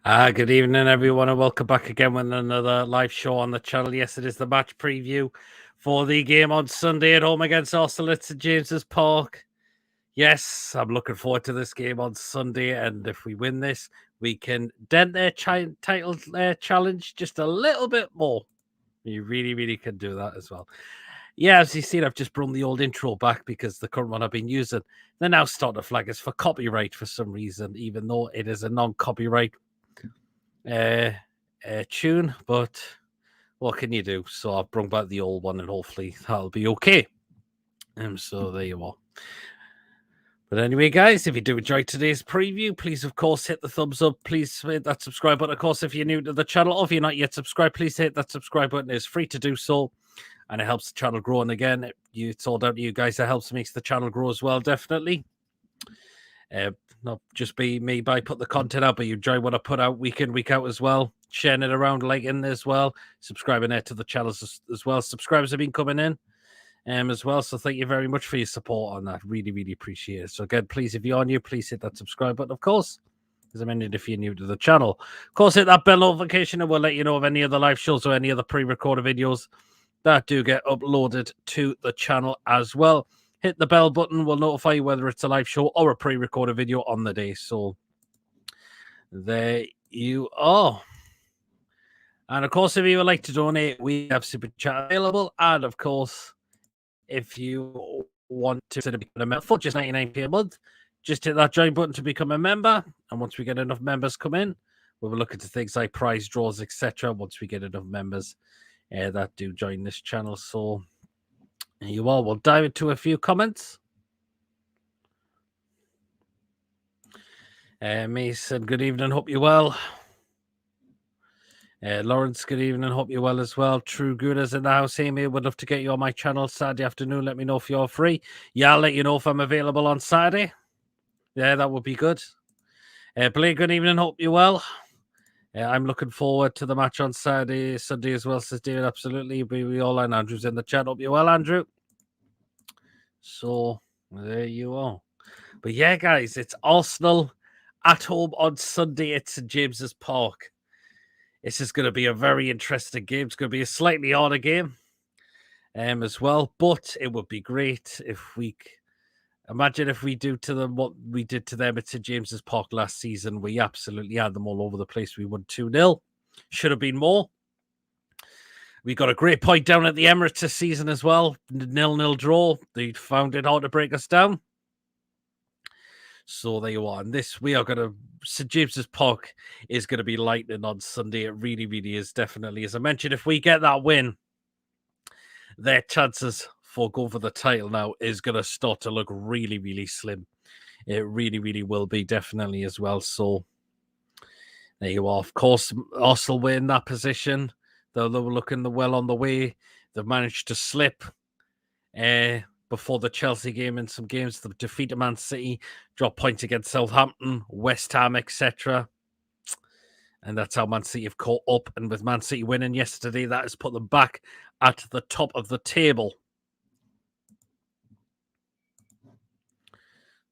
Good evening, everyone, and welcome back again with another live show on the channel. Yes, it is the match preview for the game on Sunday at home against Arsenal at St James's Park. Yes, I'm looking forward to this game on Sunday, and if we win this, we can dent their title challenge just a little bit more. You really can do that as well. Yeah, as you see, I've just brought the old intro back because the current one I've been using, they're now starting to flag us for copyright for some reason, even though it is a non-copyright tune, but what can you do? So I've brought back the old one, and hopefully that'll be okay. So there you are. But anyway, guys, if you do enjoy today's preview, please, of course, hit the thumbs up. Please hit that subscribe button. Of course, if you're new to the channel or if you're not yet subscribed, please hit that subscribe button. It's free to do so, and it helps the channel grow. And again, it's all down to you guys. It helps makes the channel grow as well, definitely. Not just be me by put the content out, but you enjoy what I put out week in, week out as well. Sharing it around, liking as well, subscribing there to the channels as well. Subscribers have been coming in as well. So thank you very much for your support on that. Really appreciate it. So again, please, if you're new, please hit that subscribe button, of course. As I mentioned, if you're new to the channel, of course, hit that bell notification and we'll let you know of any other live shows or any other pre-recorded videos that do get uploaded to the channel as well. Hit the bell button. We'll notify you whether it's a live show or a pre-recorded video on the day. So there you are. And of course, if you would like to donate, we have Super Chat available. And of course, if you want to become a member for just 99p a month, just hit that join button to become a member. And once we get enough members come in, we'll look into things like prize draws, etc. Once we get enough members that do join this channel. So there you are. We'll dive into a few comments. Mason, good evening. Hope you're well. Lawrence, good evening. Hope you're well as well. True Gooders in the house. Amy, would love to get you on my channel Saturday afternoon. Let me know if you're free. Yeah, I'll let you know if I'm available on Saturday. Yeah, that would be good. Blake, good evening. Hope you're well. I'm looking forward to the match on Saturday, Sunday as well, says David. Absolutely. We all and Andrew's in the chat. Hope you're well, Andrew. So there you are. But yeah, guys, it's Arsenal at home on Sunday at St James's Park. This is going to be a very interesting game. It's going to be a slightly harder game as well, but it would be great if we imagine if we do to them what we did to them at St James's Park last season. We absolutely had them all over the place. We won 2-0. Should have been more. We got a great point down at the Emirates this season as well. 0-0 draw. They found it hard to break us down. So there you are. And this, we are going to, St James's Park is going to be lightning on Sunday. It really is, definitely. As I mentioned, if we get that win, their chances for going for the title now is going to start to look really slim. It really will be, definitely, as well. So there you are. Of course, Arsenal were in that position. They were looking well on the way. They've managed to slip before the Chelsea game in some games. They've defeated Man City, dropped points against Southampton, West Ham, etc. And that's how Man City have caught up. And with Man City winning yesterday, that has put them back at the top of the table.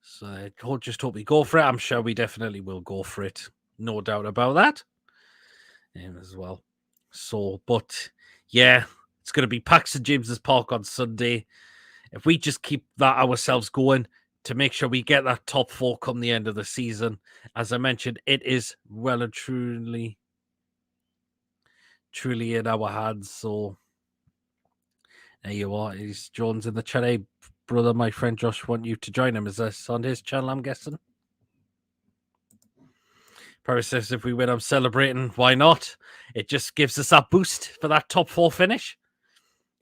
So I just hope we go for it. I'm sure we definitely will go for it. No doubt about that. As well. So, but yeah, it's going to be packed St James's Park on Sunday. If we just keep that ourselves going to make sure we get that top 4 come the end of the season, as I mentioned, it is well and truly in our hands. So there you are. Is Jones in the chat? Hey, brother, my friend Josh want you to join him. Is this on his channel, I'm guessing? Paris says if we win, I'm celebrating. Why not? It just gives us that boost for that top 4 finish.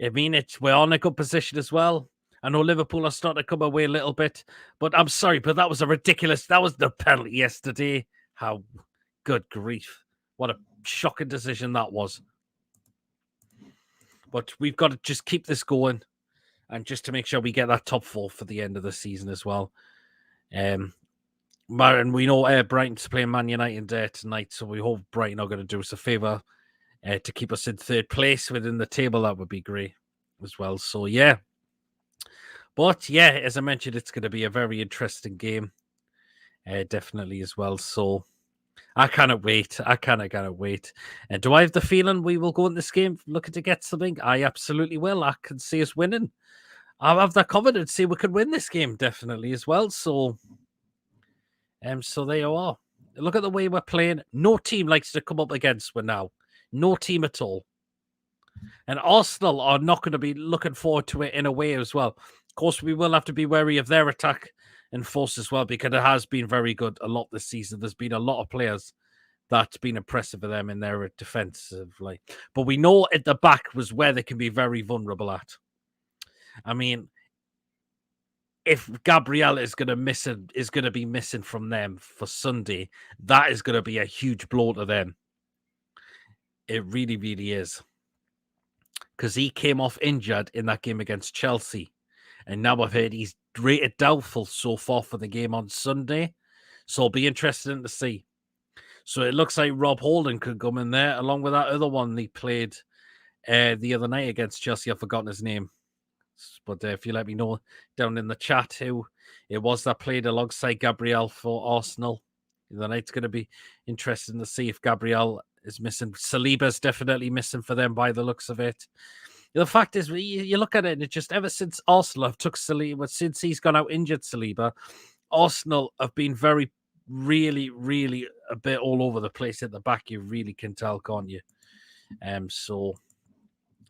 I mean, we're on a good position as well. I know Liverpool are starting to come away a little bit, but I'm sorry, but that was that was the penalty yesterday. How good grief. What a shocking decision that was. But we've got to just keep this going and just to make sure we get that top 4 for the end of the season as well. And we know Brighton's playing Man United tonight, so we hope Brighton are going to do us a favour to keep us in 3rd place within the table. That would be great as well. So, yeah. But, yeah, as I mentioned, it's going to be a very interesting game. Definitely as well. So, I cannot wait. I cannot wait. And do I have the feeling we will go in this game looking to get something? I absolutely will. I can see us winning. I have that confidence. See, we could win this game definitely as well. So there you are. Look at the way we're playing. No team likes to come up against us now. No team at all. And Arsenal are not going to be looking forward to it in a way as well. Of course, we will have to be wary of their attack and force as well, because it has been very good a lot this season. There's been a lot of players that's been impressive for them in their defensively. But we know at the back was where they can be very vulnerable at. I mean, if Gabriel is going to be missing from them for Sunday, that is going to be a huge blow to them. It really, really is. Because he came off injured in that game against Chelsea. And now I've heard he's rated doubtful so far for the game on Sunday. So it'll be interesting to see. So it looks like Rob Holding could come in there, along with that other one he played the other night against Chelsea. I've forgotten his name. But if you let me know down in the chat who it was that played alongside Gabriel for Arsenal the other night, it's going to be interesting to see if Gabriel is missing. Saliba's definitely missing for them by the looks of it. The fact is, you look at it, and it just ever since Arsenal have took Saliba, since he's gone out injured, Saliba, Arsenal have been very, really, really a bit all over the place at the back. You really can tell, can't you? So,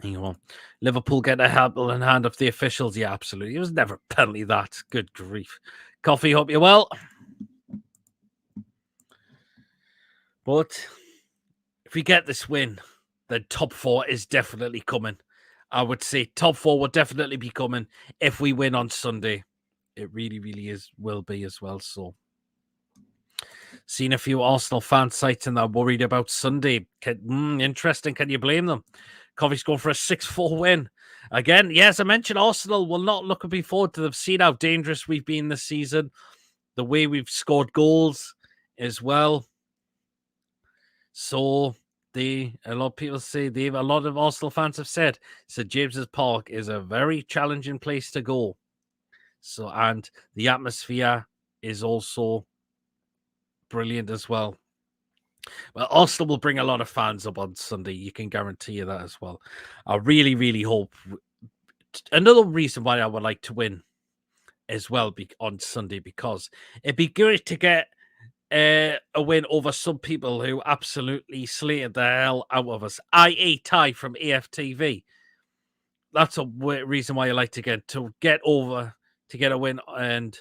you know, Liverpool get a helpful hand of the officials. Yeah, absolutely. It was never a penalty that. Good grief. Coffee, hope you're well. But if we get this win, then top four is definitely coming. I would say top four will definitely be coming if we win on Sunday. It really, really will be as well. So, seen a few Arsenal fan sites and they're worried about Sunday. Interesting. Can you blame them? Coffee's going for a 6-4 win. Again, yes, I mentioned Arsenal will not look forward to. They've seen how dangerous we've been this season, the way we've scored goals as well. So a lot of people say a lot of Arsenal fans have said St James's Park is a very challenging place to go. So, and the atmosphere is also brilliant as well. Well, Arsenal will bring a lot of fans up on Sunday. You can guarantee you that as well. I really, really hope. Another reason why I would like to win as well on Sunday, because it'd be great to get a win over some people who absolutely slated the hell out of us, i.e. Ty from AFTV. That's a reason why I like to get a win and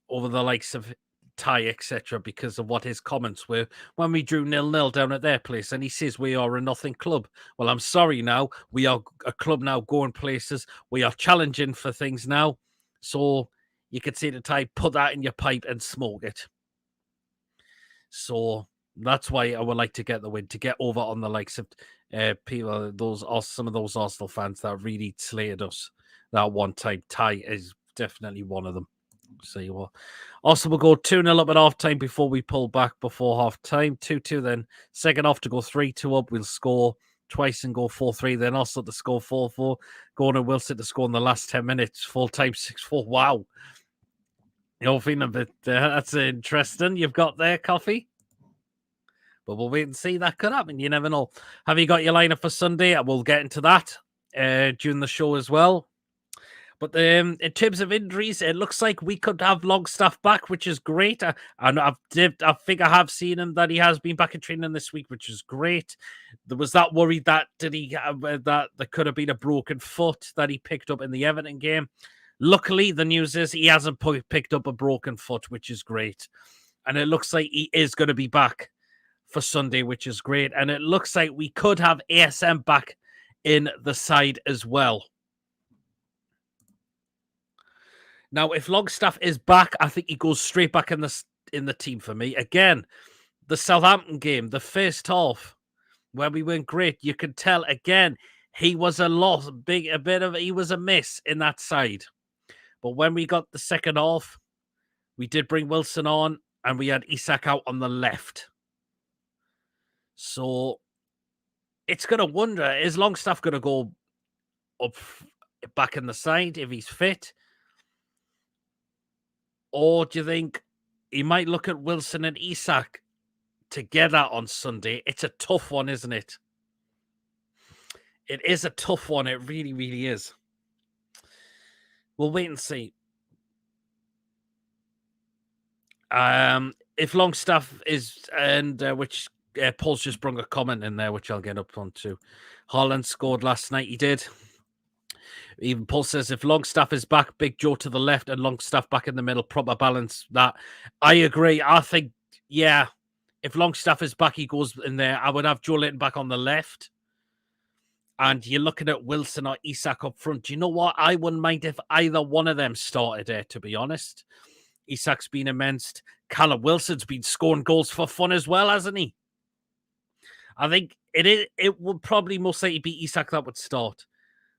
over the likes of Ty, etc., because of what his comments were when we drew 0-0 down at their place. And he says we are a nothing club. Well, I'm sorry now. We are a club now going places. We are challenging for things now. So you could say to Ty, put that in your pipe and smoke it. So that's why I would like to get the win, to get over on the likes of people, some of those Arsenal fans that really slated us that one time. Ty is definitely one of them. So you are. Also, we'll go 2-0 up at half time before we pull back before half time. 2-2, then second half to go 3-2 up. We'll score twice and go 4-3. Then also to score 4-4. Gordon Wilson to score in the last 10 minutes. Full time 6-4. Wow. You're feeling a bit, that's interesting. You've got there, Coffee. But we'll wait and see. That could happen. You never know. Have you got your lineup for Sunday? We'll get into that during the show as well. But in terms of injuries, it looks like we could have Longstaff back, which is great. I think I have seen him that he has been back in training this week, which is great. There was that worry that that there could have been a broken foot that he picked up in the Everton game. Luckily, the news is he hasn't picked up a broken foot, which is great. And it looks like he is going to be back for Sunday, which is great. And it looks like we could have ASM back in the side as well. Now, if Longstaff is back, I think he goes straight back in the team for me. Again, the Southampton game, the first half, where we weren't great, you could tell again he was a loss, he was a miss in that side. But when we got the second half, we did bring Wilson on, and we had Isak out on the left. So it's going to wonder, is Longstaff going to go up back in the side if he's fit? Or do you think he might look at Wilson and Isak together on Sunday. It's a tough one, isn't it? It is a tough one. It really, really is. We'll wait and see. If Longstaff is, and which Paul's just brought a comment in there, which I'll get up onto. Haaland scored last night. He did. Even Paul says if Longstaff is back, Big Joe to the left and Longstaff back in the middle, proper balance. That I agree. I think, yeah, if Longstaff is back, he goes in there. I would have Joe Linton back on the left. And you're looking at Wilson or Isak up front. Do you know what? I wouldn't mind if either one of them started there, to be honest. Isak's been immense. Callum Wilson's been scoring goals for fun as well, hasn't he? I think it would probably most likely be Isak that would start.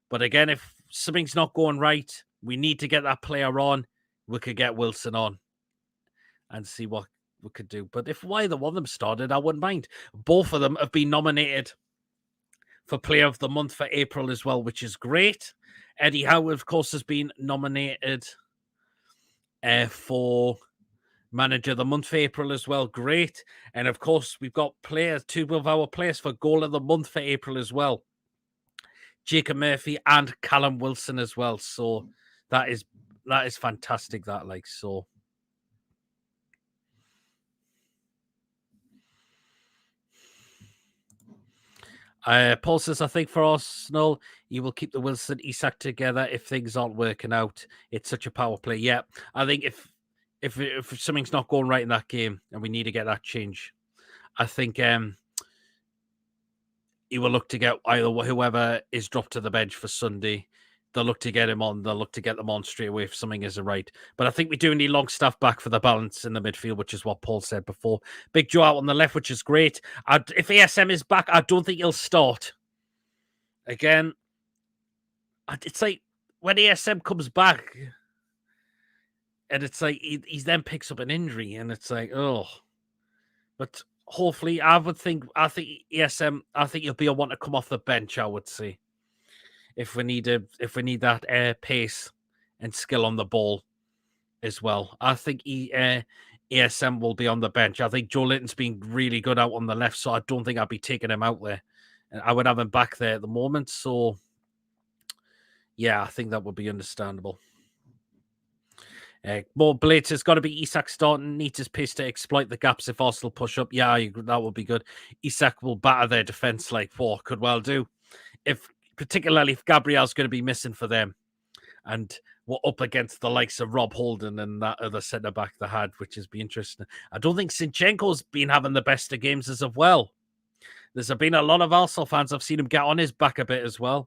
But again, if something's not going right, we need to get that player on. We could get Wilson on and see what we could do. But if either one of them started, I wouldn't mind. Both of them have been nominated for Player of the Month for April as well, which is great. Eddie Howe, of course, has been nominated for Manager of the Month for April as well. Great. And of course, we've got two of our players for Goal of the Month for April as well. Jacob Murphy and Callum Wilson as well. So that is fantastic. That like so. Paul says, I think for Arsenal, you will keep the Wilson Isak together if things aren't working out. It's such a power play. Yeah, I think if something's not going right in that game and we need to get that change, I think he will look to get either whoever is dropped to the bench for Sunday. They'll look to get him on. They'll look to get them on straight away if something isn't right. But I think we do need Longstaff back for the balance in the midfield, which is what Paul said before. Big Joe out on the left, which is great. If ASM is back, I don't think he'll start. Again, it's like when ASM comes back, and it's like he then picks up an injury, and it's like, oh. But hopefully, I think ASM, I think he'll be a one to come off the bench, I would say. If we need that pace and skill on the ball as well. I think ASM will be on the bench. I think Joe Linton's been really good out on the left, so I don't think I'd be taking him out there. And I would have him back there at the moment. So, yeah, I think that would be understandable. More Blades has got to be Isak starting. Needs his pace to exploit the gaps if Arsenal push up. Yeah, that would be good. Isak will batter their defence like what could well do. Particularly if Gabriel's going to be missing for them. And we're up against the likes of Rob Holden and that other centre-back they had, which has been interesting. I don't think Sinchenko's been having the best of games as well. There's been a lot of Arsenal fans. I've seen him get on his back a bit as well.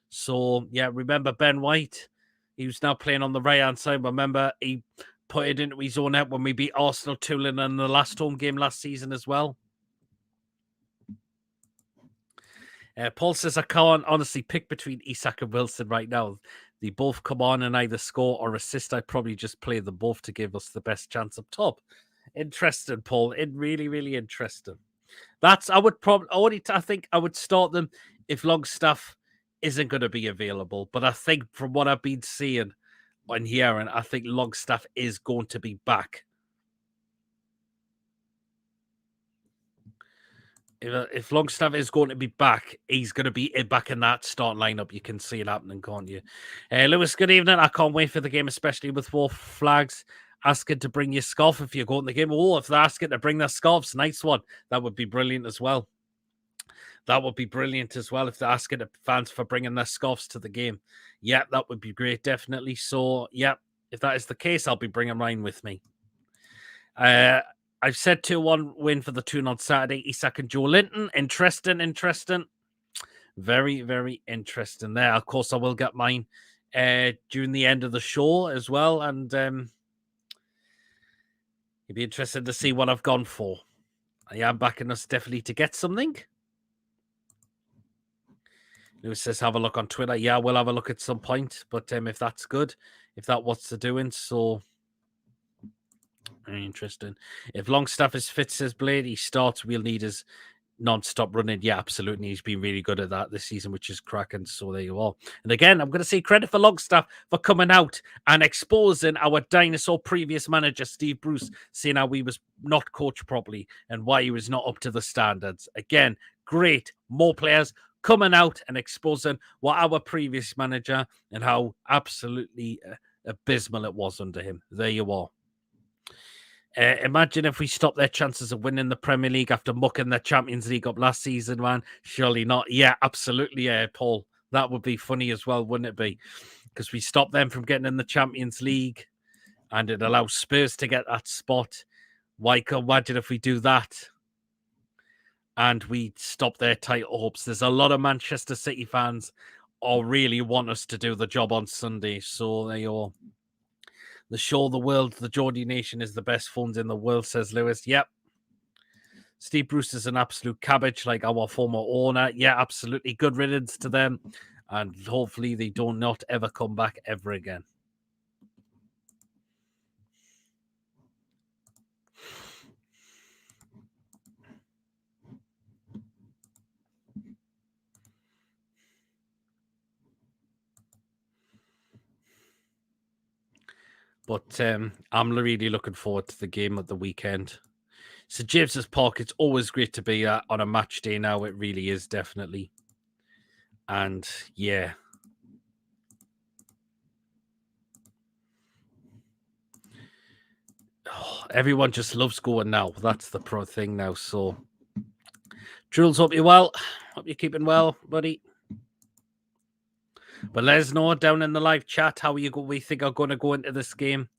So, yeah, remember Ben White? He was now playing on the right-hand side. Remember, he put it into his own net when we beat Arsenal 2-0 in the last home game last season as well. Paul says, I can't honestly pick between Isak and Wilson right now. They both come on and either score or assist. I'd probably just play them both to give us the best chance up top. Interesting, Paul. Really, really interesting. I think I would start them if Longstaff isn't going to be available. But I think from what I've been seeing and hearing, I think Longstaff is going to be back. If Longstaff is going to be back, he's going to be back in that start lineup. You can see it happening, can't you? Lewis, good evening. I can't wait for the game, especially with Wolf flags asking to bring your scarf if you're going to the game. Oh, if they're asking to bring their scarves, nice one. That would be brilliant as well. That would be brilliant as well if they're asking the fans for bringing their scarves to the game. Yeah, that would be great, definitely. So, yeah, if that is the case, I'll be bringing mine with me. I've said 2-1 win for the Toon on Saturday. Isak and Joe Linton. Interesting. Very, very interesting there. Of course, I will get mine during the end of the show as well. And you'll be interested to see what I've gone for. I am backing us definitely to get something. Lewis says, have a look on Twitter. Yeah, we'll have a look at some point. But if that's good, if that what's the doing, so... Very interesting. If Longstaff is fit, says Blade, he starts. We'll need his non-stop running. Yeah, absolutely. He's been really good at that this season, which is cracking. So there you are. And again, I'm going to say credit for Longstaff for coming out and exposing our dinosaur previous manager, Steve Bruce, saying how he was not coached properly and why he was not up to the standards. Again, great. More players coming out and exposing what our previous manager and how absolutely abysmal it was under him. There you are. Imagine if we stop their chances of winning the Premier League after mucking the Champions League up last season, man. Surely not. Yeah, absolutely, Paul. That would be funny as well, wouldn't it be? Because we stop them from getting in the Champions League and it allows Spurs to get that spot. Why can't imagine if we do that and we stop their title hopes? There's a lot of Manchester City fans who really want us to do the job on Sunday. So there you are. The show the world, the Geordie Nation is the best funds in the world, says Lewis. Yep. Steve Bruce is an absolute cabbage, like our former owner. Yeah, absolutely. Good riddance to them. And hopefully they do not ever come back ever again. But I'm really looking forward to the game of the weekend. So James's Park, it's always great to be on a match day now. It really is, definitely. And yeah. Oh, everyone just loves going now. That's the pro thing now. So Jules, hope you're well. Hope you're keeping well, buddy. But let us know down in the live chat how we think are going to go into this game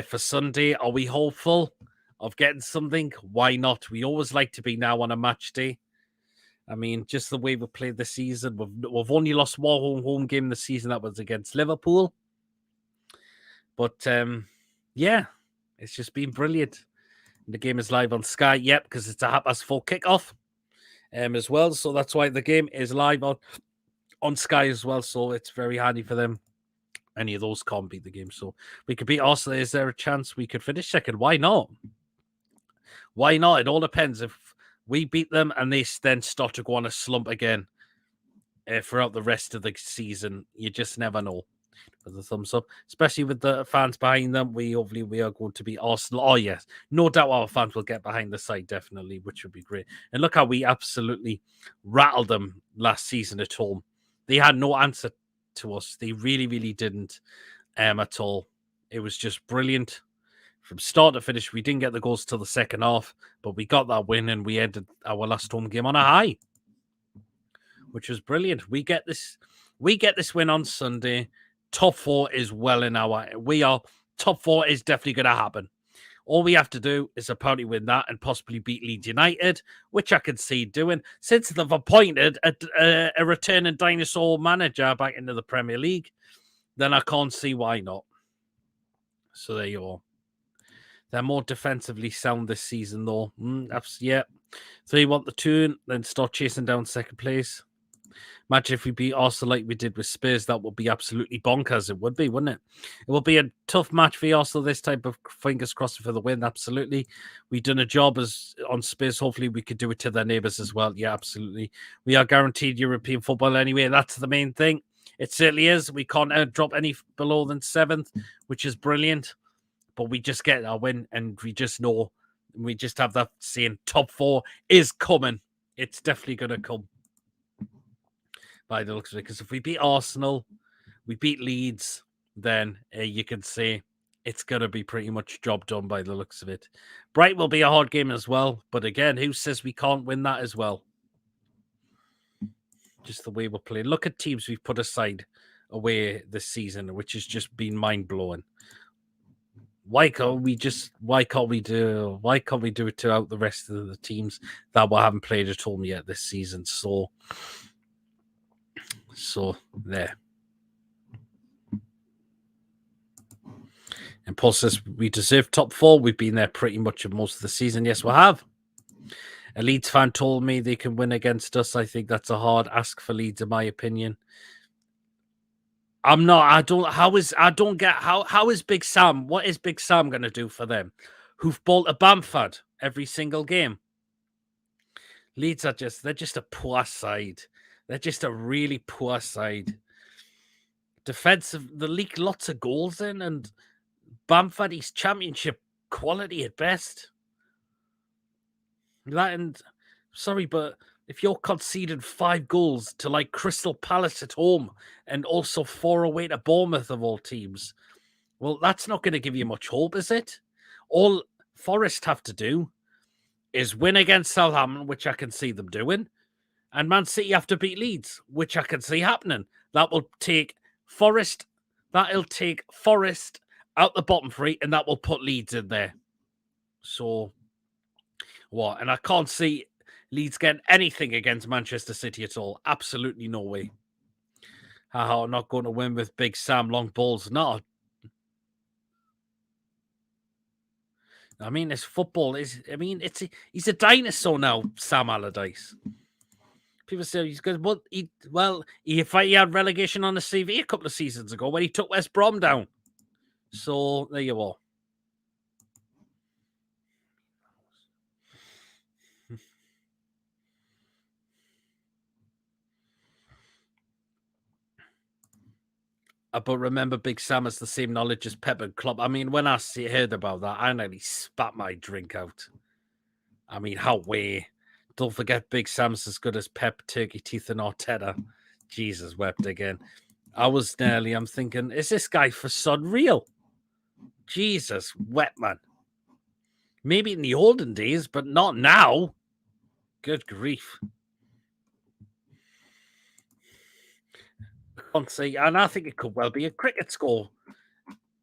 for Sunday. Are we hopeful of getting something? Why not? We always like to be now on a match day. I mean, just the way we played this season, we've only lost one home game this season. That was against Liverpool. But yeah, it's just been brilliant. The game is live on Sky. Yep, because it's a 4:30 kickoff as well. So that's why the game is live on Sky as well. So it's very handy for them. Any of those can't beat the game. So we could beat Arsenal. Is there a chance we could finish second? Why not? Why not? It all depends. If we beat them and they then start to go on a slump again throughout the rest of the season, you just never know. For the thumbs up, especially with the fans behind them, we are going to be Arsenal. Oh yes, no doubt our fans will get behind the side, definitely, which would be great. And look how we absolutely rattled them last season at home. They had no answer to us. They really, really didn't at all. It was just brilliant from start to finish. We didn't get the goals till the second half, but we got that win and we ended our last home game on a high, which was brilliant. We get this win on Sunday. Top 4 is well in our. Top 4 is definitely going to happen. All we have to do is apparently win that and possibly beat Leeds United, which I can see doing since they've appointed a returning dinosaur manager back into the Premier League. Then I can't see why not. So there you are. They're more defensively sound this season, though. Yeah. So you want the turn, then start chasing down second place. Imagine if we beat Arsenal like we did with Spurs. That would be absolutely bonkers. It would be, wouldn't it? It would be a tough match for Arsenal. This type of fingers crossed for the win. Absolutely. We've done a job as on Spurs. Hopefully we could do it to their neighbours as well. Yeah, absolutely. We are guaranteed European football anyway. That's the main thing. It certainly is. We can't drop any below than 7th, which is brilliant. But we just get our win and we just know. We just have that saying top 4 is coming. It's definitely going to come. By the looks of it, because if we beat Arsenal, we beat Leeds, then you can say it's going to be pretty much job done by the looks of it. Bright will be a hard game as well, but again, who says we can't win that as well? Just the way we're playing. Look at teams we've put aside away this season, which has just been mind blowing. Why can't we do it throughout the rest of the teams that we haven't played at home yet this season? So there. And Paul says we deserve top 4. We've been there pretty much most of the season. Yes, we have. A Leeds fan told me they can win against us. I think that's a hard ask for Leeds, in my opinion. How is Big Sam? What is Big Sam going to do for them? Who've bought a Bamford every single game? Leeds they're just a poor side. They're just a really poor side. Defensive, they leak lots of goals in, and Bamford, he's championship quality at best. That and sorry, but if you're conceding 5 goals to like Crystal Palace at home and also 4 away to Bournemouth of all teams, well, that's not going to give you much hope, is it? All Forest have to do is win against Southampton, which I can see them doing, and Man City have to beat Leeds, which I can see happening. That will take Forest. That'll take Forest out the bottom 3, and that will put Leeds in there. So, what? And I can't see Leeds getting anything against Manchester City at all. Absolutely no way. Haha, not going to win with Big Sam long balls. No. I mean, it's football. He's a dinosaur now, Sam Allardyce. People say he's good. He had relegation on the CV a couple of seasons ago when he took West Brom down. So there you are. But remember, Big Sam has the same knowledge as Pep and Klopp. I mean, when I heard about that, I nearly spat my drink out. I mean, how way? Don't forget, Big Sam's as good as Pep, Turkey Teeth, and Arteta. Jesus wept again. I'm thinking, is this guy for Son real? Jesus, wet man. Maybe in the olden days, but not now. Good grief. And I think it could well be a cricket score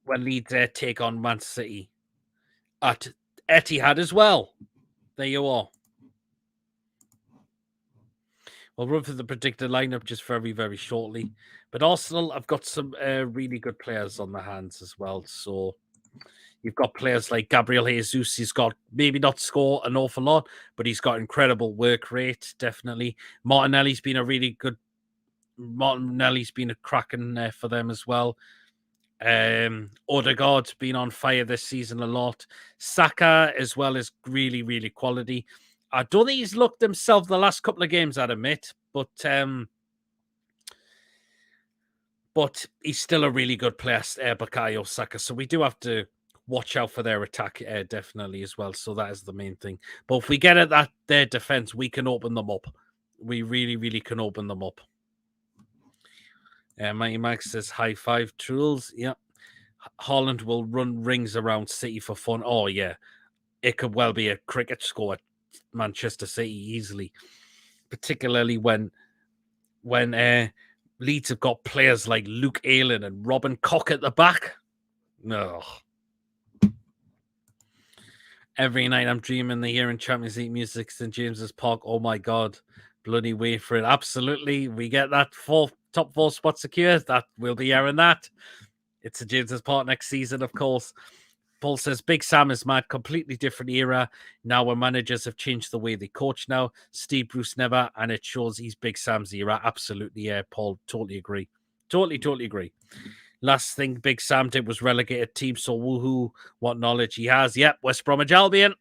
when Leeds take on Man City at Etihad as well. There you are. We'll run through the predicted lineup just very, very shortly. But Arsenal, I've got some really good players on the hands as well. So you've got players like Gabriel Jesus. He's got maybe not score an awful lot, but he's got incredible work rate, definitely. Martinelli's been a cracking for them as well. Odegaard's been on fire this season a lot. Saka as well is really, really quality. I don't think he's looked himself the last couple of games, I'd admit, but he's still a really good player, Bukayo Saka. So we do have to watch out for their attack, definitely as well. So that is the main thing. But if we get at their defense, we can open them up. We really, really can open them up. Mighty Max says high five, Truls. Yeah. Holland will run rings around City for fun. Oh, yeah. It could well be a cricket score at Manchester City easily. Particularly when Leeds have got players like Luke Ayling and Robin Koch at the back. No. Every night I'm dreaming the hearing Champions League music in St. James's Park. Oh, my God. Bloody wait for it. Absolutely. We get that top 4 spot secure. That we'll be airing that. It's a James's Park next season, of course. Paul says, Big Sam is mad. Completely different era. Now our managers have changed the way they coach now. Steve Bruce never, and it shows he's Big Sam's era. Absolutely, yeah, Paul. Totally agree. Totally agree. Last thing Big Sam did was relegate a team, so woohoo, what knowledge he has. Yep, West Bromwich Albion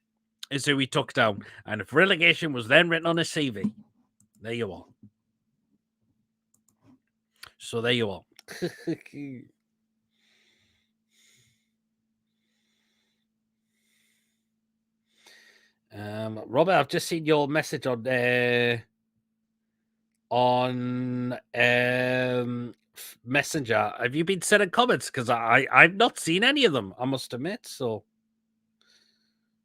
is who he took down. And if relegation was then written on his CV, there you are. So there you are. Robert, I've just seen your message on Messenger. Have you been sending comments? Because I've not seen any of them, I must admit. So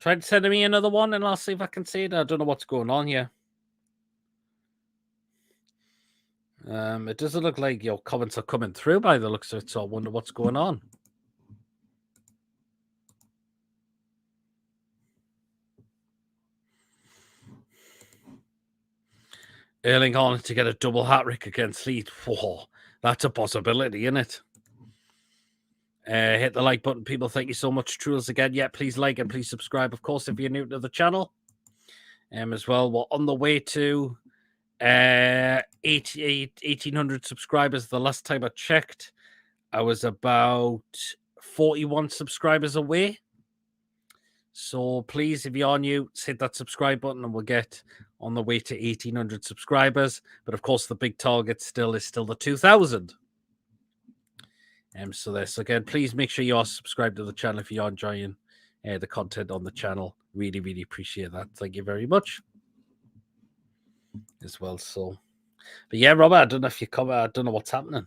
try to send me another one and I'll see if I can see it. I don't know what's going on here. It doesn't look like your comments are coming through by the looks of it, so I wonder what's going on. Erling Haaland to get a double hat-trick against Leeds. Whoa, that's a possibility, isn't it? Hit the like button, people. Thank you so much. Truls again. Yeah, please like and please subscribe, of course, if you're new to the channel. As well, we're on the way to 1,800 subscribers. The last time I checked, I was about 41 subscribers away. So please, if you're new, hit that subscribe button and we'll get on the way to 1,800 subscribers. But of course, the big target is still the 2,000. So this again, please make sure you are subscribed to the channel if you're enjoying the content on the channel. Really, really appreciate that. Thank you very much as well. So, but yeah, Robert, I don't know if you come. I don't know what's happening.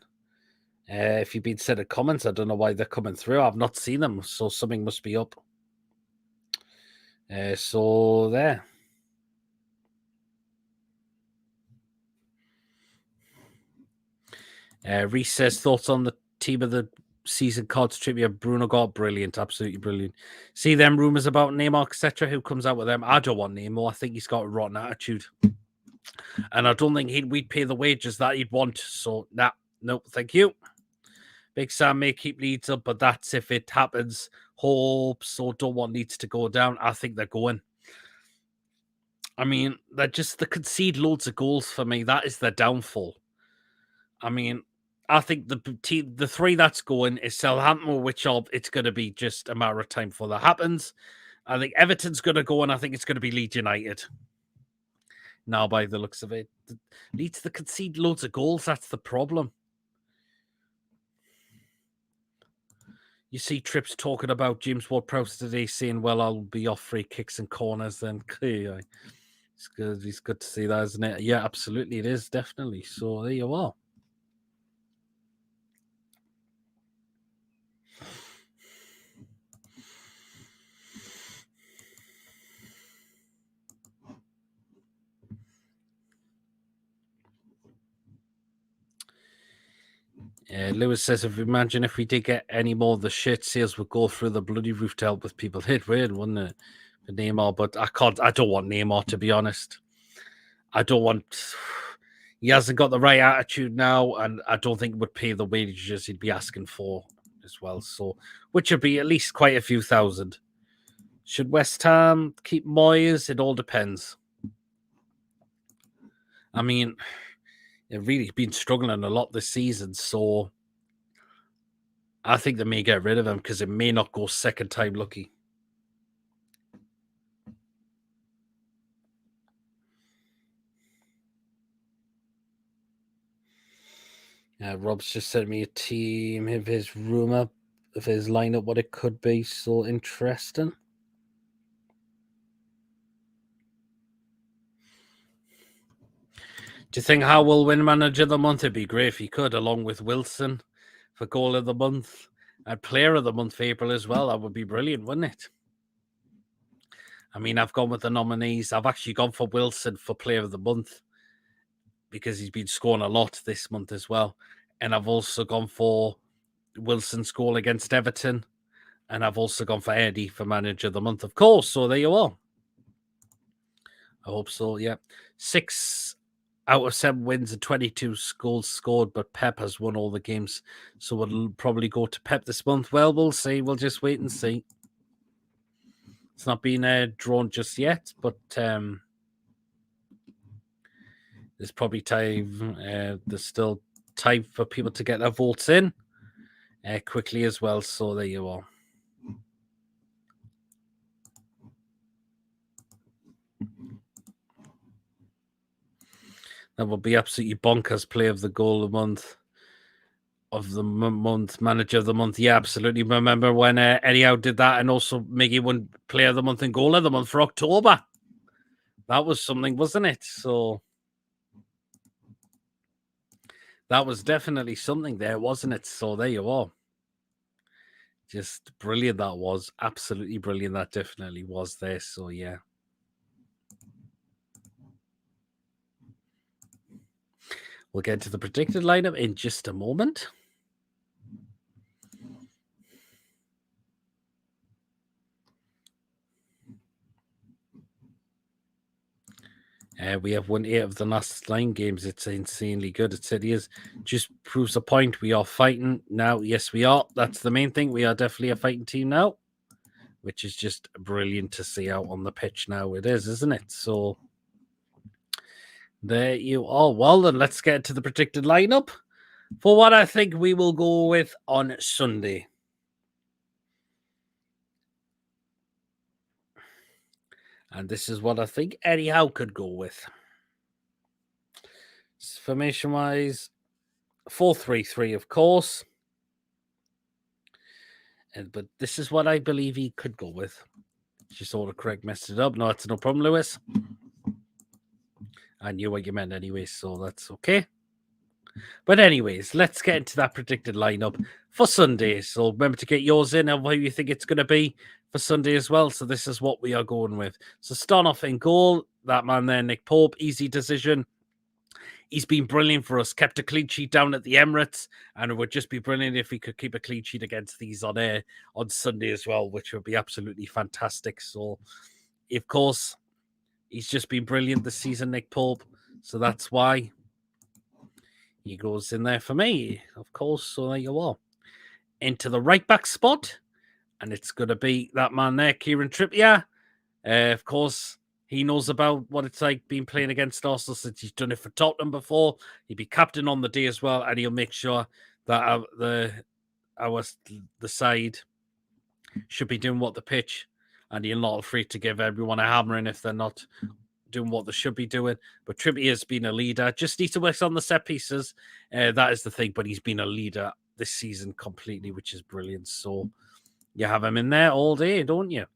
If you've been sending comments, I don't know why they're coming through. I've not seen them, so something must be up. So there. Reese says thoughts on the team of the season cards trivia. Bruno got brilliant, absolutely brilliant. See them rumors about Neymar, etc. Who comes out with them? I don't want Neymar. I think he's got a rotten attitude, and I don't think we'd pay the wages that he'd want. So no, thank you. Big Sam may keep Leeds up, but that's if it happens. Hope so. Don't want Leeds to go down. I think they're going. I mean, they concede loads of goals for me. That is their downfall. I mean, I think the three that's going is Southampton, which it's going to be just a matter of time before that happens. I think Everton's going to go, and I think it's going to be Leeds United. Now, by the looks of it, Leeds to concede loads of goals. That's the problem. You see Trips talking about James Ward-Prowse today, saying, well, I'll be off free kicks and corners then. It's good. It's good to see that, isn't it? Yeah, absolutely. It is, definitely. So there you are. Lewis says, imagine if we did get any more of the shit, sales would go through the bloody roof to help with people. It would, wouldn't it? For Neymar, but I don't want Neymar, to be honest. I don't want. He hasn't got the right attitude now, and I don't think would pay the wages he'd be asking for as well. So, which would be at least quite a few thousand. Should West Ham keep Moyes? It all depends. I mean, they've really been struggling a lot this season, so I think they may get rid of him because it may not go second time lucky. Rob's just sent me a team of his rumor of his lineup, what it could be. So interesting. Do you think Howe will win Manager of the Month? It'd be great if he could, along with Wilson for Goal of the Month and Player of the Month for April as well. That would be brilliant, wouldn't it? I mean, I've gone with the nominees. I've actually gone for Wilson for Player of the Month because he's been scoring a lot this month as well. And I've also gone for Wilson's goal against Everton. And I've also gone for Eddie for Manager of the Month, of course. So there you are. I hope so, yeah. 6 out of 7 wins and 22 goals scored, but Pep has won all the games. So it'll probably go to Pep this month. Well, we'll see. We'll just wait and see. It's not been drawn just yet, but there's probably time. There's still time for people to get their votes in quickly as well. So there you are. That will be absolutely bonkers. Player of the Goal of the Month. Of the month, Manager of the Month. Yeah, absolutely. Remember when Eddie Howe did that, and also Miggy won Player of the Month and Goal of the Month for October. That was something, wasn't it? So that was definitely something there, wasn't it? So there you are. Just brilliant that was. Absolutely brilliant that definitely was there. So yeah. We'll get to the predicted lineup in just a moment. We have won 8 of the last 9 games. It's insanely good. It said he is. Just proves a point. We are fighting now. Yes, we are. That's the main thing. We are definitely a fighting team now, which is just brilliant to see out on the pitch now. It is, isn't it? So there you are. Well, then let's get to the predicted lineup for what I think we will go with on Sunday. And this is what I think Eddie Howe could go with. Formation-wise, 4-3-3, of course. But this is what I believe he could go with. Just autocorrect messed it up. No, it's no problem, Lewis. I knew what you meant anyway, so that's okay. But anyways, let's get into that predicted lineup for Sunday. So remember to get yours in of who you think it's going to be for Sunday as well. So this is what we are going with. So start off in goal, that man there, Nick Pope, easy decision. He's been brilliant for us. Kept a clean sheet down at the Emirates, and it would just be brilliant if he could keep a clean sheet against these on air on Sunday as well, which would be absolutely fantastic. So, of course, he's just been brilliant this season, Nick Pope. So that's why he goes in there for me, of course. So there you are. Into the right back spot, and it's going to be that man there, Kieran Trippier. Of course, he knows about what it's like being playing against Arsenal since he's done it for Tottenham before. He'll be captain on the day as well, and he'll make sure that the side should be doing what the pitch, and he'll not afraid to give everyone a hammering if they're not doing what they should be doing. But Trippier has been a leader. Just needs to work on the set pieces. That is the thing, but he's been a leader this season completely, which is brilliant. So you have him in there all day, don't you?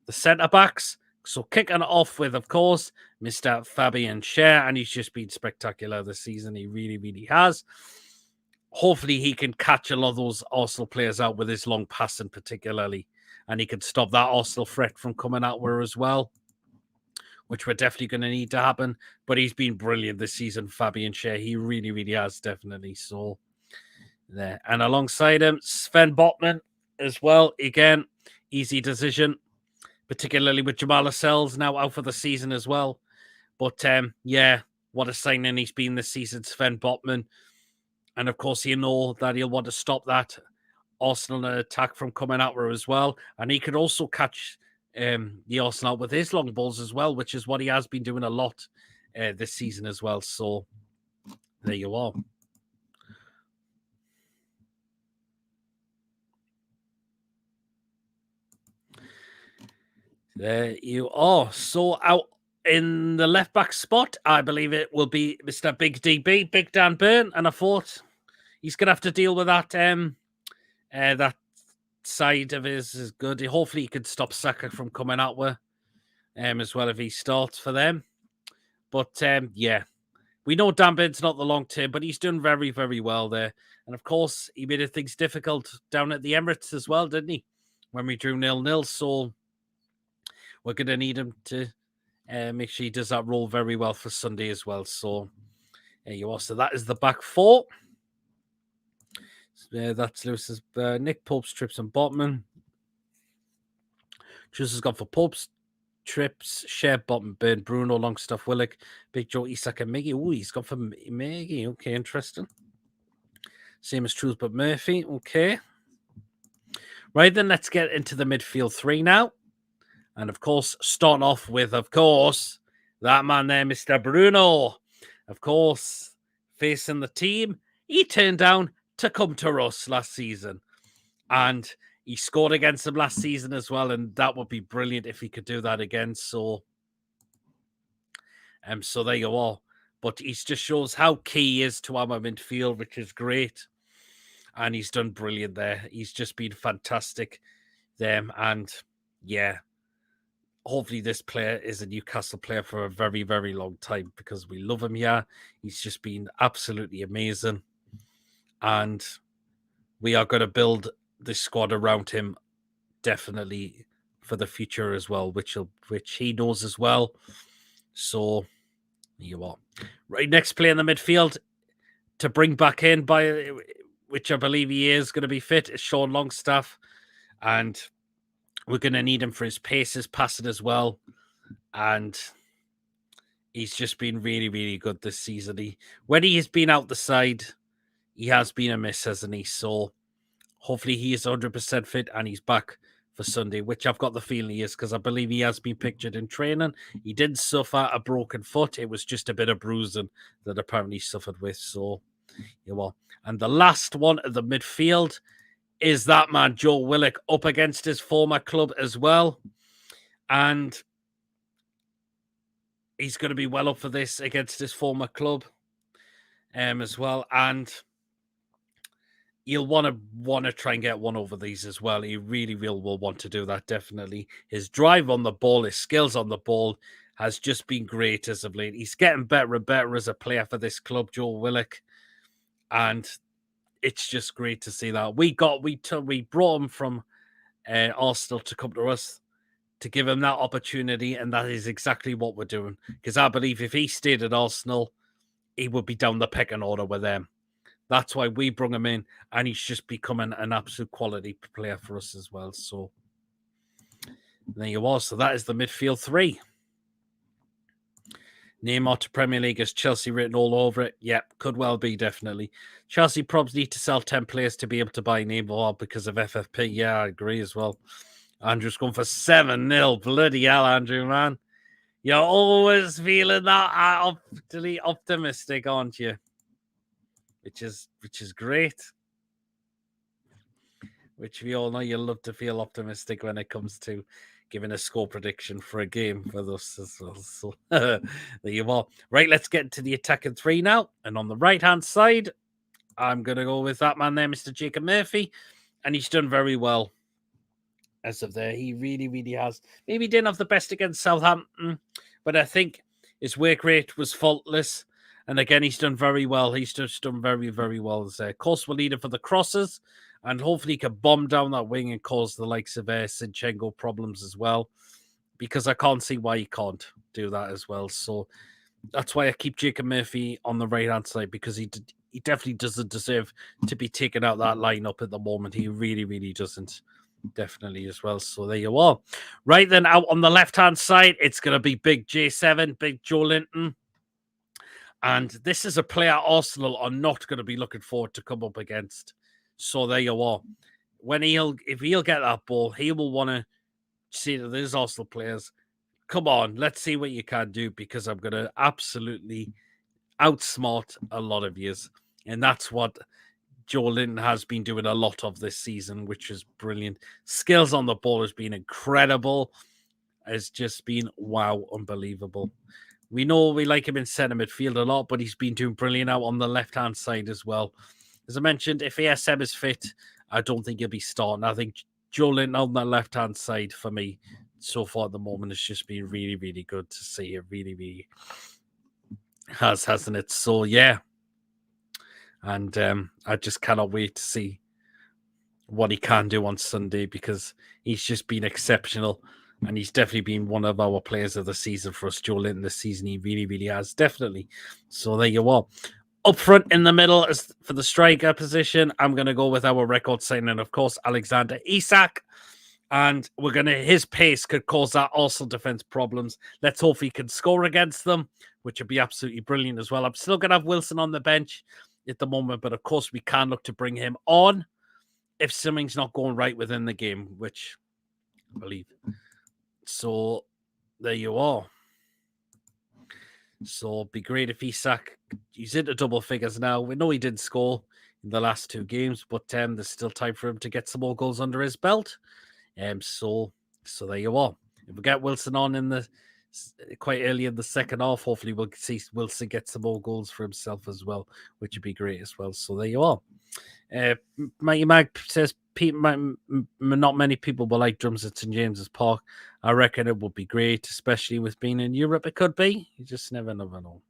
The centre backs. So kicking it off with, of course, Mr. Fabian Schär, and he's just been spectacular this season. He really, really has. Hopefully he can catch a lot of those Arsenal players out with his long passing particularly, and he can stop that Arsenal threat from coming out where as well, which we're definitely going to need to happen. But he's been brilliant this season, Fabian Schär. He really, really has, definitely. So there. And alongside him, Sven Botman as well. Again, easy decision, particularly with Jamal Lascelles now out for the season as well. But yeah, what a signing he's been this season, Sven Botman. And of course, you know that he'll want to stop that Arsenal attack from coming out there as well. And he could also catch the Arsenal with his long balls as well, which is what he has been doing a lot this season as well. So there you are. There you are. So out in the left back spot, I believe it will be Mr. Big DB, Big Dan Burn, and I thought he's going to have to deal with that. That side of his is good. Hopefully, he can stop Saka from coming out with as well if he starts for them. But yeah, we know Dan Burn's not the long term, but he's done very, very well there. And of course, he made things difficult down at the Emirates as well, didn't he? When we drew 0-0. So we're going to need him to make sure he does that role very well for Sunday as well. So there you are. So that is the back four. That's Lewis's Nick Pope's, Trips, and Botman. Juice has gone for Pope's, Trips, Schär, Botman, Burn, Bruno, Longstaff, Willock, Big Joe, Isak, and Miggy. Oh, he's gone for Miggy. Okay, interesting. Same as Truth, but Murphy. Okay. Right, then let's get into the midfield three now. And of course, starting off with, of course, that man there, Mr. Bruno. Of course, facing the team, he turned down to come to us last season. And he scored against them last season as well. And that would be brilliant if he could do that again. So there you are. But he just shows how key he is to our midfield, which is great. And he's done brilliant there. He's just been fantastic. And yeah, hopefully this player is a Newcastle player for a very, very long time because we love him here. He's just been absolutely amazing. And we are going to build this squad around him definitely for the future as well, which he knows as well. So you are. Right, next player in the midfield to bring back in, by which I believe he is going to be fit, is Sean Longstaff. And we're going to need him for his pace, his passing as well. And he's just been really, really good this season. When he has been out the side, he has been a miss, hasn't he? So hopefully he is 100% fit and he's back for Sunday, which I've got the feeling he is because I believe he has been pictured in training. He did suffer a broken foot. It was just a bit of bruising that apparently he suffered with. So, you know. And the last one at the midfield is that man, Joe Willock, up against his former club as well. And he's going to be well up for this against his former club as well. And he'll want to try and get one over these as well. He really will want to do that, definitely. His drive on the ball, his skills on the ball has just been great as of late. He's getting better and better as a player for this club, Joe Willock. And it's just great to see that. We brought him from Arsenal to come to us to give him that opportunity, and that is exactly what we're doing. Because I believe if he stayed at Arsenal, he would be down the pecking order with them. That's why we brought him in, and he's just becoming an absolute quality player for us as well. So there you are. So that is the midfield three. Neymar to Premier League as Chelsea written all over it. Yep, could well be, definitely. Chelsea probably need to sell 10 players to be able to buy Neymar because of FFP. Yeah, I agree as well. Andrew's going for 7-0. Bloody hell, Andrew, man. You're always feeling that optimistic, aren't you? Which is great. Which we all know you love to feel optimistic when it comes to giving a score prediction for a game for us as well. So there you are. Right, let's get into the attacking three now. And on the right-hand side, I'm going to go with that man there, Mr. Jacob Murphy. And he's done very well as of there. He really has. Maybe he didn't have the best against Southampton, but I think his work rate was faultless. And again, he's done very well. He's just done very well. Of course, we're leading for the crosses, and hopefully he can bomb down that wing and cause the likes of Zinchenko problems as well, because I can't see why he can't do that as well. So that's why I keep Jacob Murphy on the right-hand side, because he definitely doesn't deserve to be taken out that lineup at the moment. He really doesn't. Definitely as well. So there you are. Right then, out on the left-hand side, it's going to be Big J7, Big Joe Linton. And this is a player Arsenal are not going to be looking forward to come up against. So there you are. If he'll get that ball, he will want to say to these Arsenal players, come on, let's see what you can do, because I'm going to absolutely outsmart a lot of yous. And that's what Joe Linton has been doing a lot of this season, which is brilliant. Skills on the ball has been incredible. Has just been, wow, unbelievable. We know we like him in centre midfield a lot, but he's been doing brilliant out on the left-hand side as well. As I mentioned, if ASM is fit, I don't think he'll be starting. I think Joe Linton on that left-hand side for me so far at the moment has just been really good to see. It really hasn't it? So, yeah. And I just cannot wait to see what he can do on Sunday, because he's just been exceptional. And he's definitely been one of our players of the season for us, Joe Linton, this season. He really has, definitely. So there you are. Up front in the middle, as for the striker position, I'm going to go with our record signing, of course, Alexander Isak. And his pace could cause that Arsenal defense problems. Let's hope he can score against them, which would be absolutely brilliant as well. I'm still going to have Wilson on the bench at the moment, but of course we can look to bring him on if something's not going right within the game, which I believe. So there you are. So it'd be great if Isak, he's into double figures now. We know he didn't score in the last two games, but there's still time for him to get some more goals under his belt. So there you are. If we get Wilson on in the quite early in the second half, hopefully we'll see Wilson get some more goals for himself as well, which would be great as well. So there you are. Mighty Mag says not many people will like drums at St James's Park. I reckon it would be great, especially with being in Europe. It could be. You just never know.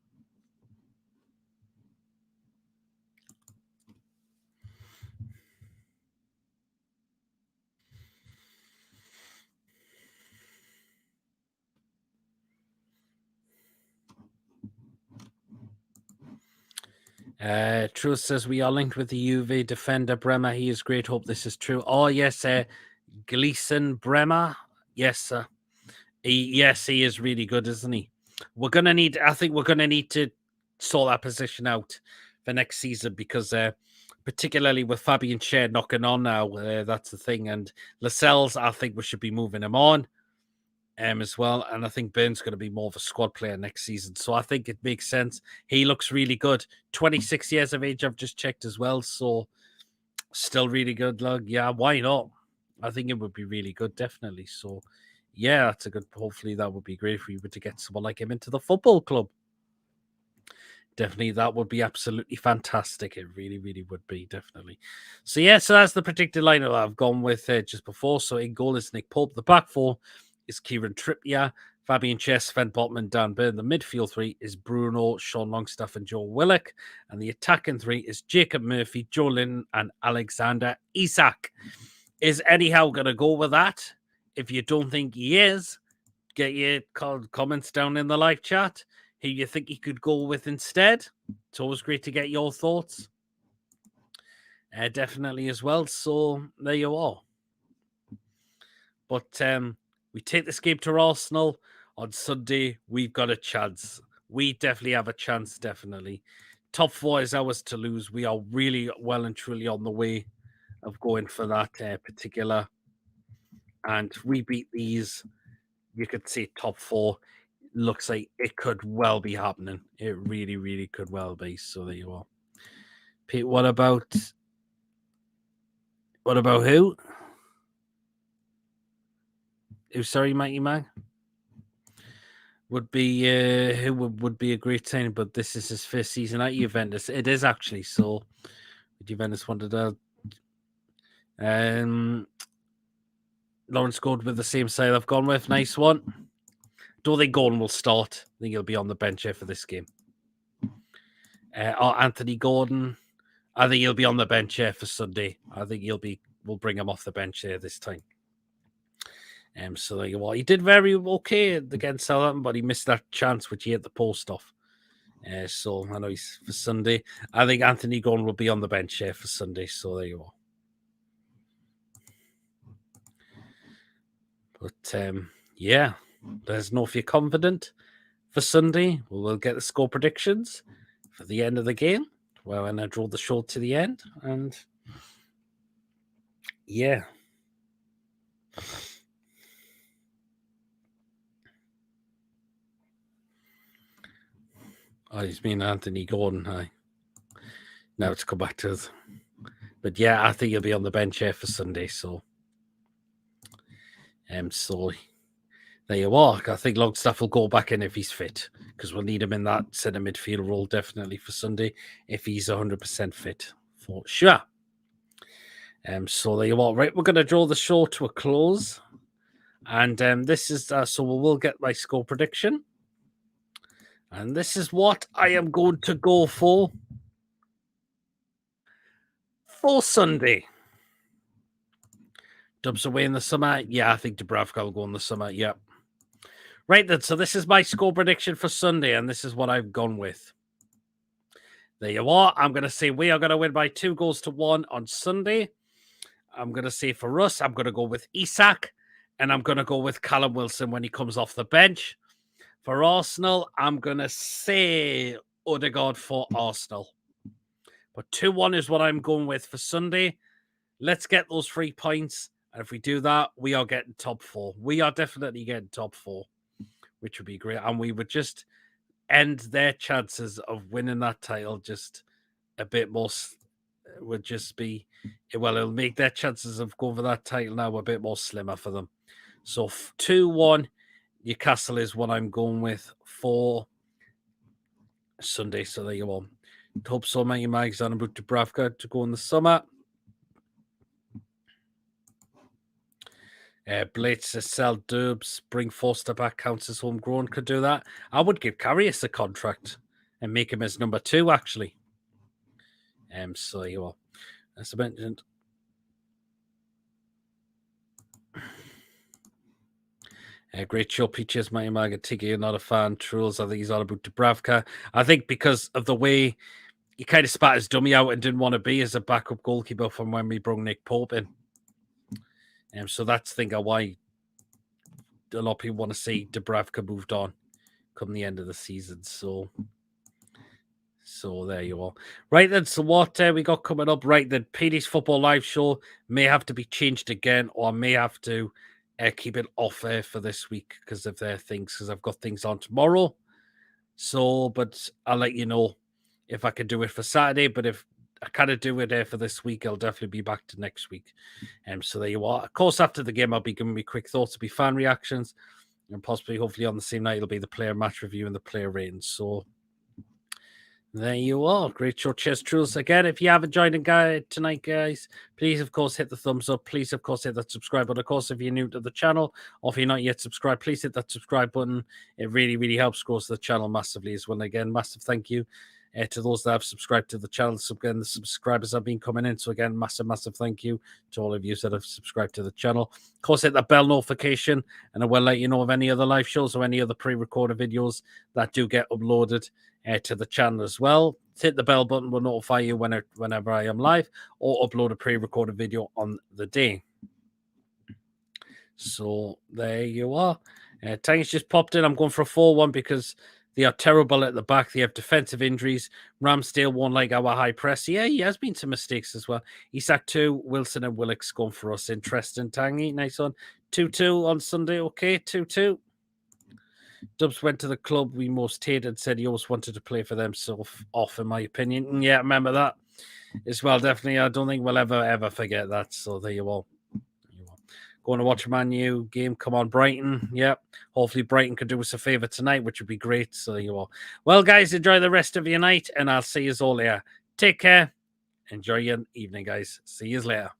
Truth says we are linked with the UV defender Bremer. He is great. Hope this is true. Oh yes, Gleason Bremer. Yes, sir. He is really good, isn't he? I think we're gonna need to sort that position out for next season, because particularly with Fabian Schär knocking on now, that's the thing. And Lascelles, I think we should be moving him on as well. And I think Burns going to be more of a squad player next season. So I think it makes sense. He looks really good. 26 years of age, I've just checked as well. So still really good. Yeah, why not? I think it would be really good, definitely. So yeah, that's a good. Hopefully, that would be great for you to get someone like him into the football club. Definitely, that would be absolutely fantastic. It really, really would be, definitely. So, yeah, so that's the predicted lineup that I've gone with just before. So, in goal is Nick Pope. The back four is Kieran Trippier, Fabian Chess, Sven Botman, Dan Burn. The midfield three is Bruno, Sean Longstaff, and Joe Willock. And the attacking three is Jacob Murphy, Joe Lynn, and Alexander Isak. Is Eddie Howe going to go with that? If you don't think he is, get your comments down in the live chat. Who you think he could go with instead? It's always great to get your thoughts. Definitely as well. So there you are. But we take this game to Arsenal on Sunday. We've got a chance. We definitely have a chance, definitely. Top four is ours to lose. We are really well and truly on the way of going for that particular. And we beat these, you could say top four. Looks like it could well be happening. It really, really could well be. So there you are. Pete, what about who? Sorry, Mikey Mag? Would be who would be a great signing, but this is his first season at Juventus. It is actually. So Juventus wanted to Lawrence scored with the same side I've gone with. Nice one. Don't think Gordon will start. I think he'll be on the bench here for this game. Anthony Gordon, I think he'll be on the bench here for Sunday. I think we'll bring him off the bench here this time. So there you are. He did very okay against Southampton, but he missed that chance which he hit the post off. So I know he's for Sunday. I think Anthony Gordon will be on the bench here for Sunday. So there you are. But yeah, there's no if you're confident for Sunday. We'll get the score predictions for the end of the game. Well, and I draw the short to the end, and yeah. Oh, he's been Anthony Gordon. Now it's come back to us. But yeah, I think he'll be on the bench here for Sunday. So so there you are. I think Longstaff will go back in if he's fit, because we'll need him in that centre midfield role definitely for Sunday if he's 100% fit, for sure. So there you are. Right, we're going to draw the show to a close. And this is, so we will get my score prediction. And this is what I am going to go for Sunday. Dubs away in the summer. Yeah, I think Dubravka will go in the summer. Yep. Right then, so this is my score prediction for Sunday, and this is what I've gone with. There you are. I'm going to say we are going to win by 2-1 on Sunday. I'm going to say for us, I'm going to go with Isak, and I'm going to go with Callum Wilson when he comes off the bench. For Arsenal, I'm going to say Odegaard for Arsenal. But 2-1 is what I'm going with for Sunday. Let's get those 3 points. And if we do that, we are getting top 4. We are definitely getting top 4, which would be great. And we would just end their chances of winning that title just a bit more. Would just be, well, it'll make their chances of going for that title now a bit more slimmer for them. So 2-1 Newcastle is what I'm going with for Sunday. So there you go. Hope so many mags on about Dubravka to go in the summer. Blades to sell Dubs, bring Forster back, counts as homegrown. Could do that. I would give Karius a contract and make him as number 2, actually. So there you are. As I mentioned, great show, Peaches, Mighty Magatiki. You're not a fan. Truls, I think he's all about Dubravka. I think because of the way he kind of spat his dummy out and didn't want to be as a backup goalkeeper from when we brought Nick Pope in. So that's I think why a lot of people want to see Dubravka moved on come the end of the season. So there you are. Right then, so what we got coming up? Right then, PD's Football Live Show may have to be changed again, or may have to keep it off air for this week because of their things, because I've got things on tomorrow. So, but I'll let you know if I can do it for Saturday. But if I kind of do it for this week. I'll definitely be back to next week. So there you are. Of course, after the game, I'll be giving me quick thoughts, it'll be fan reactions, and possibly, hopefully, on the same night, it'll be the player match review and the player ratings. So there you are. Great show. Cheers, Truls. Again, if you haven't joined tonight, guys, please, of course, hit the thumbs up. Please, of course, hit that subscribe button. Of course, if you're new to the channel or if you're not yet subscribed, please hit that subscribe button. It really, really helps grow the channel massively as well. And again, massive thank you to those that have subscribed to the channel. So again, the subscribers have been coming in. So again, massive thank you to all of you that have subscribed to the channel. Of course, hit that bell notification, and I will let you know of any other live shows or any other pre-recorded videos that do get uploaded to the channel as well. Hit the bell button, will notify you whenever I am live or upload a pre-recorded video on the day. So there you are. Tanks just popped in. I'm going for a 4-1 because they are terrible at the back. They have defensive injuries. Ramsdale won't like our high press. Yeah, he has been some mistakes as well. Isak 2, Wilson and Willock's going for us. Interesting, Tangy. Nice one. 2-2 on Sunday. Okay, 2-2. Dubs went to the club we most hated, said he always wanted to play for them, so off, in my opinion. Yeah, remember that as well. Definitely, I don't think we'll ever forget that. So there you are. Going to watch a Man U game. Come on, Brighton. Yeah. Hopefully Brighton could do us a favour tonight, which would be great. So there you are. Well, guys, enjoy the rest of your night, and I'll see you all later. Take care. Enjoy your evening, guys. See you later.